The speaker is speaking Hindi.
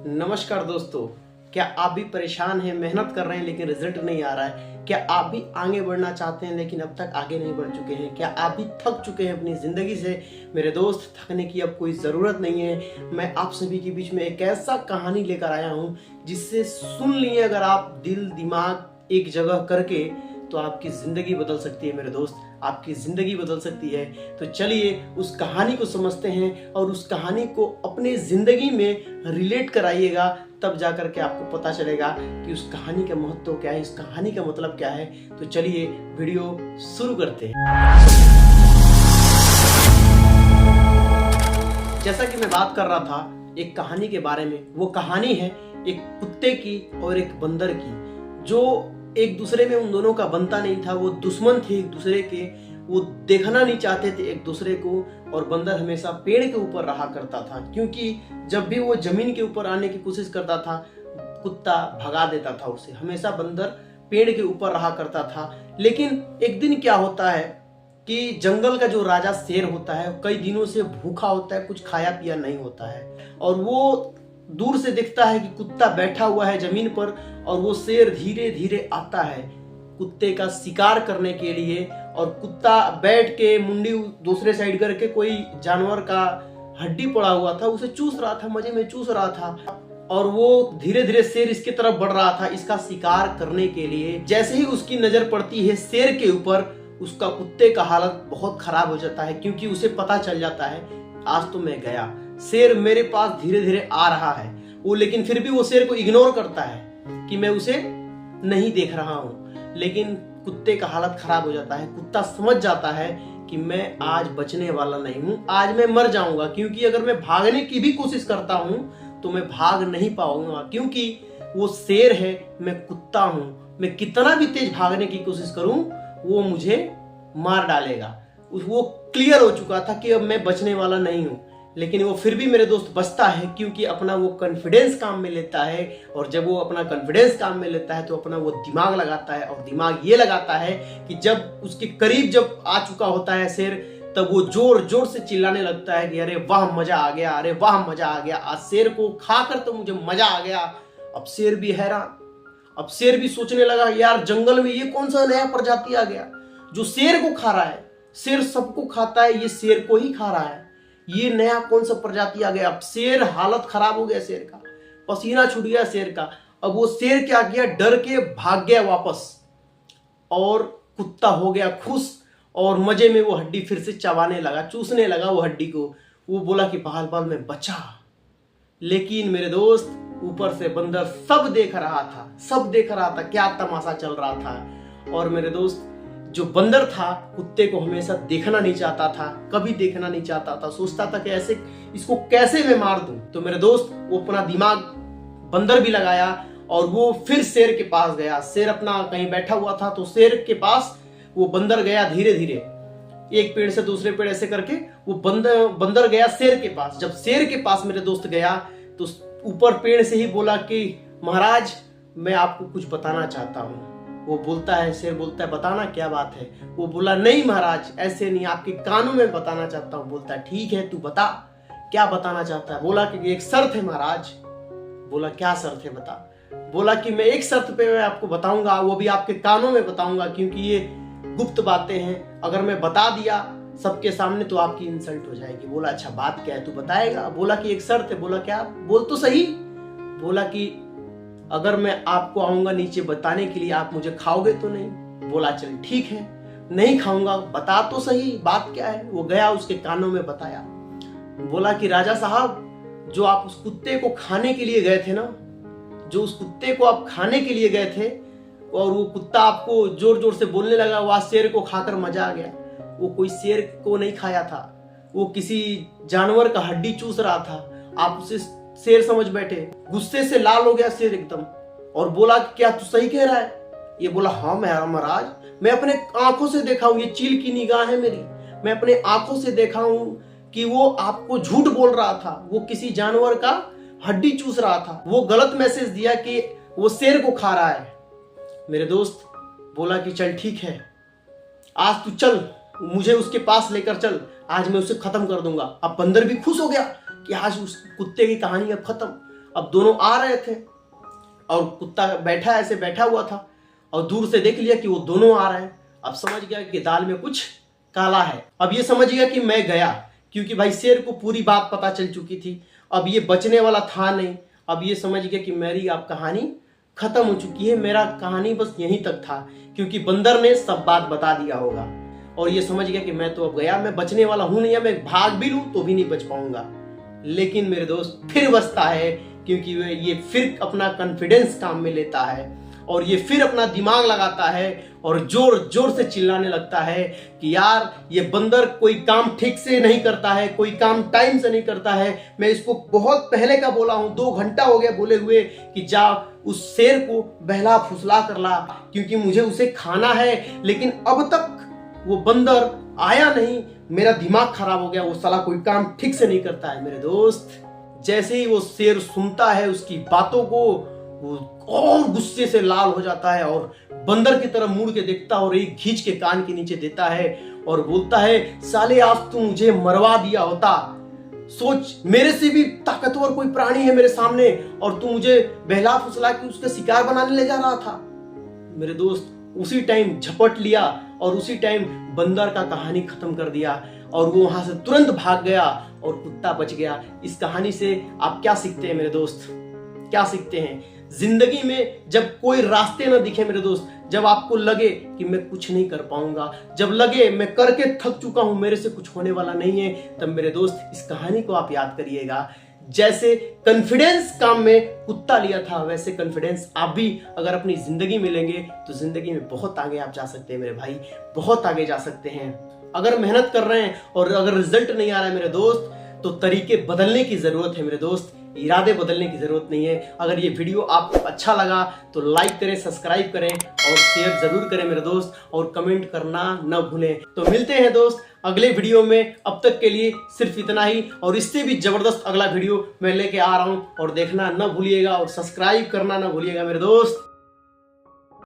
नमस्कार दोस्तों, क्या आप भी परेशान हैं, मेहनत कर रहे हैं लेकिन रिजल्ट नहीं आ रहा है? क्या आप भी आगे बढ़ना चाहते हैं लेकिन अब तक आगे नहीं बढ़ चुके हैं? क्या आप भी थक चुके हैं अपनी ज़िंदगी से? मेरे दोस्त, थकने की अब कोई ज़रूरत नहीं है। मैं आप सभी के बीच में एक ऐसा कहानी लेकर आया हूँ जिससे सुन लिए अगर आप दिल दिमाग एक जगह करके तो आपकी ज़िंदगी बदल सकती है। मेरे दोस्त, आपकी ज़िंदगी बदल सकती है। तो चलिए उस कहानी को समझते हैं और उस कहानी को अपने ज़िंदगी में रिलेट कराइएगा, तब जा कर के आपको पता चलेगा कि उस कहानी का महत्व क्या है, इस कहानी का मतलब क्या है। तो चलिए वीडियो शुरू करते हैं। जैसा कि मैं बात कर रहा था एक कहानी के बारे में, वो कहानी है एक कुत्ते की और एक बंदर की, जो एक दूसरे में उन दोनों का बनता नहीं था। वो दुश्मन थे एक दूसरे के, वो देखना नहीं चाहते थे एक दूसरे को। और बंदर हमेशा पेड़ के ऊपर रहा करता था, क्योंकि जब भी वो जमीन के ऊपर आने की कोशिश करता था कुत्ता भगा देता था उसे। हमेशा बंदर पेड़ के ऊपर रहा करता था। लेकिन एक दिन क्या होता है कि जंगल का जो राजा शेर होता है कई दिनों से भूखा होता है, कुछ खाया पिया नहीं होता है, और वो दूर से दिखता है कि कुत्ता बैठा हुआ है जमीन पर, और वो शेर धीरे धीरे आता है कुत्ते का शिकार करने के लिए। और कुत्ता बैठ के मुंडी दूसरे साइड करके कोई जानवर का हड्डी पड़ा हुआ था उसे चूस रहा था, मजे में चूस रहा था। और वो धीरे धीरे शेर इसकी तरफ बढ़ रहा था इसका शिकार करने के लिए। जैसे ही उसकी नजर पड़ती है शेर के ऊपर, उसका कुत्ते का हालत बहुत खराब हो जाता है, क्योंकि उसे पता चल जाता है आज तो मैं गया, शेर मेरे पास धीरे धीरे आ रहा है। वो लेकिन फिर भी वो शेर को इग्नोर करता है कि मैं उसे नहीं देख रहा हूं। लेकिन कुत्ते का हालत खराब हो जाता है। कुत्ता समझ जाता है कि मैं आज बचने वाला नहीं हूं, आज मैं मर जाऊंगा, क्योंकि अगर मैं भागने की भी कोशिश करता हूं तो मैं भाग नहीं पाऊंगा, क्योंकि वो शेर है, मैं कुत्ता हूं। मैं कितना भी तेज भागने की कोशिश करूं वो मुझे मार डालेगा। वो क्लियर हो चुका था कि अब मैं बचने वाला नहीं हूं। लेकिन वो फिर भी मेरे दोस्त बचता है, क्योंकि अपना वो कॉन्फिडेंस काम में लेता है। और जब वो अपना कॉन्फिडेंस काम में लेता है तो अपना वो दिमाग लगाता है, और दिमाग ये लगाता है कि जब उसके करीब जब आ चुका होता है शेर, तब वो जोर जोर से चिल्लाने लगता है कि अरे वाह मजा आ गया, अरे वाह मजा आ गया, आज शेर को खाकर तो मुझे मजा आ गया। अब शेर भी हैरान, अब शेर भी सोचने लगा यार जंगल में ये कौन सा नया प्रजाति आ गया जो शेर को खा रहा है। शेर सबको खाता है, ये शेर को ही खा रहा है, ये नया कौन सा प्रजाति आ गया। अब शेर हालत खराब हो गया, शेर का पसीना छूट गया शेर का। अब वो शेर क्या किया, डर के भाग गया वापस, और कुत्ता हो गया खुश, और मजे में वो हड्डी फिर से चबाने लगा, चूसने लगा वो हड्डी को। वो बोला कि बाल बाल में बचा। लेकिन मेरे दोस्त, ऊपर से बंदर सब देख रहा था, सब देख रहा था क्या तमाशा चल रहा था। और मेरे दोस्त, जो बंदर था कुत्ते को हमेशा देखना नहीं चाहता था, कभी देखना नहीं चाहता था, सोचता था कि ऐसे इसको कैसे मैं मार दूं। तो मेरे दोस्त, वो अपना दिमाग बंदर भी लगाया और वो फिर शेर के पास गया। शेर अपना कहीं बैठा हुआ था, तो शेर के पास वो बंदर गया धीरे धीरे, एक पेड़ से दूसरे पेड़ ऐसे करके वो बंदर गया शेर के पास। जब शेर के पास मेरे दोस्त गया तो ऊपर पेड़ से ही बोला कि महाराज, मैं आपको कुछ बताना चाहता हूँ। वो बोलता है, शेर बोलता है बताना क्या बात है। वो बोला नहीं महाराज, ऐसे नहीं, आपके कानों में बताना चाहता हूँ। बोलता है ठीक है, तू बता क्या बताना चाहता है। बोला कि एक शर्त है महाराज। बोला क्या शर्त है बता। बोला कि मैं एक शर्त पे मैं आपको बताऊंगा, वो भी आपके कानों में बताऊंगा, क्योंकि ये गुप्त बातें हैं, अगर मैं बता दिया सबके सामने तो आपकी इंसल्ट हो जाएगी। बोला अच्छा बात क्या है, तू बताएगा। बोला कि एक शर्त है। बोला क्या, बोल तो सही। बोला कि अगर मैं आपको आऊंगा नीचे बताने के लिए, आप मुझे खाओगे तो नहीं। बोला चल ठीक है, नहीं खाऊंगा, बता तो सही बात क्या है। वो गया, उसके कानों में बताया। बोला कि राजा साहब, जो आप उस कुत्ते को खाने के लिए गए थे ना, जो उस कुत्ते को आप खाने के लिए गए थे, और वो कुत्ता आपको जोर जोर से बोलने लगा, वह शेर को खाकर मजा आ गया। वो कोई शेर को नहीं खाया था, वो किसी जानवर का हड्डी चूस रहा था। आप उसे शेर समझ बैठे। गुस्से से लाल हो गया शेर एकदम, और बोला क्या तू सही कह रहा है। ये बोला हाँ महाराज, मैं अपने आंखों से देखा हूं, ये चील की निगाह है मेरी, मैं अपने आंखों से देखा हूं कि वो आपको झूठ बोल रहा था, वो किसी जानवर का हड्डी चूस रहा था, वो गलत मैसेज दिया कि वो शेर को खा रहा है। मेरे दोस्त बोला कि चल ठीक है, आज तू चल, मुझे उसके पास लेकर चल, आज मैं उसे खत्म कर दूंगा। अब बंदर भी खुश हो गया कि आज उस कुत्ते की कहानी अब खत्म। अब दोनों आ रहे थे और कुत्ता ऐसे बैठा हुआ था और दूर से देख लिया कि वो दोनों आ रहे हैं। अब समझ गया कि दाल में कुछ काला है। अब ये समझ गया कि मैं गया, क्योंकि भाई शेर को पूरी बात पता चल चुकी थी। अब ये बचने वाला था नहीं। अब ये समझ गया कि मेरी अब कहानी खत्म हो चुकी है, मेरा कहानी बस यहीं तक था, क्योंकि बंदर ने सब बात बता दिया होगा। और ये समझ गया कि मैं तो अब गया, मैं बचने वाला हूं नहीं, मैं भाग भी लूं तो भी नहीं बच पाऊंगा। लेकिन मेरे दोस्त फिर बचता है, क्योंकि ये फिर अपना कॉन्फिडेंस काम में लेता है और ये फिर अपना दिमाग लगाता है और जोर जोर से चिल्लाने लगता है कि यार ये बंदर कोई काम ठीक से नहीं करता है, कोई काम टाइम से नहीं करता है। मैं इसको बहुत पहले का बोला हूं, 2 घंटा हो गया बोले हुए कि जा उस शेर को बहला फुसला कर ला, क्योंकि मुझे उसे खाना है। लेकिन अब तक वो बंदर आया नहीं, मेरा दिमाग खराब हो गया, वो साला कोई काम ठीक से नहीं करता है। मेरे दोस्त जैसे ही वो शेर सुनता है उसकी बातों को, वो और गुस्से से लाल हो जाता है और बंदर की तरफ मुड़ के देखता है और एक खींच के कान के नीचे देता है और बोलता है, साले आज तू मुझे मरवा दिया होता। सोच, मेरे से भी ताकतवर कोई प्राणी है मेरे सामने और तू मुझे बहला फुसला के उसका शिकार बनाने ले जा रहा था। मेरे दोस्त उसी टाइम झपट लिया और उसी टाइम बंदर का कहानी खत्म कर दिया और वो वहां से तुरंत भाग गया और कुत्ता बच गया। इस कहानी से आप क्या सीखते हैं मेरे दोस्त? क्या सीखते हैं? जिंदगी में जब कोई रास्ते ना दिखे मेरे दोस्त, जब आपको लगे कि मैं कुछ नहीं कर पाऊंगा, जब लगे मैं करके थक चुका हूं, मेरे से कुछ होने वाला नहीं है, तब मेरे दोस्त इस कहानी को आप याद करिएगा। जैसे कॉन्फिडेंस काम में कुत्ता लिया था, वैसे कॉन्फिडेंस आप भी अगर अपनी जिंदगी में लेंगे तो जिंदगी में बहुत आगे आप जा सकते हैं मेरे भाई, बहुत आगे जा सकते हैं। अगर मेहनत कर रहे हैं और अगर रिजल्ट नहीं आ रहा है मेरे दोस्त, तो तरीके बदलने की जरूरत है मेरे दोस्त, इरादे बदलने की जरूरत नहीं है। अगर ये वीडियो आपको अच्छा लगा तो लाइक करें, सब्सक्राइब करें और शेयर जरूर करें मेरे दोस्त, और कमेंट करना न भूलें। तो मिलते हैं दोस्त अगले वीडियो में। अब तक के लिए सिर्फ इतना ही, और इससे भी जबरदस्त अगला वीडियो मैं लेके आ रहा हूं, और देखना न भूलिएगा और सब्सक्राइब करना न भूलिएगा मेरे दोस्त।